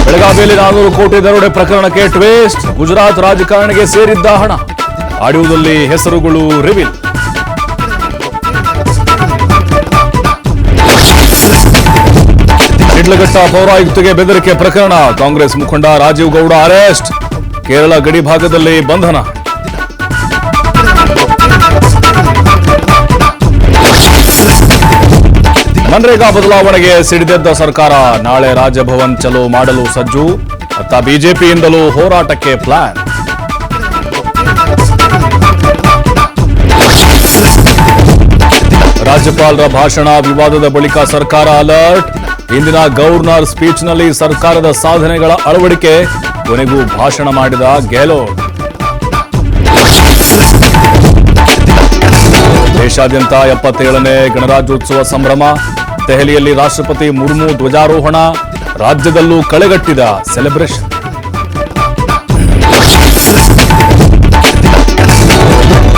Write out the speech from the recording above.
ಬೆಳಗಾವಿಯಲ್ಲಿ 400 ಕೋಟಿ ದರೋಡೆ ಪ್ರಕರಣಕ್ಕೆ ಟ್ವಿಸ್ಟ್. ಗುಜರಾತ್ ರಾಜಕಾರಣಿಗೆ ಸೇರಿದ್ದ ಹಣ. ಆಡಿಯೋದಲ್ಲಿ ಹೆಸರುಗಳು ರಿವೀಲ್. ಶಿಡ್ಲಘಟ್ಟ ಪೌರಾಯುಕ್ತಗೆ ಬೆದರಿಕೆ ಪ್ರಕರಣ. ಕಾಂಗ್ರೆಸ್ ಮುಖಂಡ ರಾಜೀವ್ ಗೌಡ ಅರೆಸ್ಟ್. ಕೇರಳ ಗಡಿ ಭಾಗದಲ್ಲಿ ಬಂಧನ. ಮನ್ರೇಗಾ ಬದಲಾವಣೆಗೆ ಸಿಡಿದೆದ್ದ ಸರ್ಕಾರ. ನಾಳೆ ರಾಜಭವನ್ ಚಲೋ ಮಾಡಲು ಸಜ್ಜು. ಅತ್ತ ಬಿಜೆಪಿಯಿಂದಲೂ ಹೋರಾಟಕ್ಕೆ ಪ್ಲಾನ್. ರಾಜ್ಯಪಾಲರ ಭಾಷಣ ವಿವಾದದ ಬಳಿಕ ಸರ್ಕಾರ ಅಲರ್ಟ್. ಇಂದಿನ ಗವರ್ನರ್ ಸ್ಪೀಚ್ನಲ್ಲಿ ಸರ್ಕಾರದ ಸಾಧನೆಗಳ ಅಳವಡಿಕೆ. ಕೊನೆಗೂ ಭಾಷಣ ಮಾಡಿದ ಗೆಹ್ಲೋಟ್. ದೇಶಾದ್ಯಂತ 77ನೇ ಗಣರಾಜ್ಯೋತ್ಸವ ಸಂಭ್ರಮ. ದೆಹಲಿಯಲ್ಲಿ ರಾಷ್ಟ್ರಪತಿ ಮುರ್ಮು ಧ್ವಜಾರೋಹಣ. ರಾಜ್ಯದಲ್ಲೂ ಕಳೆಗಟ್ಟಿದ ಸೆಲೆಬ್ರೇಷನ್.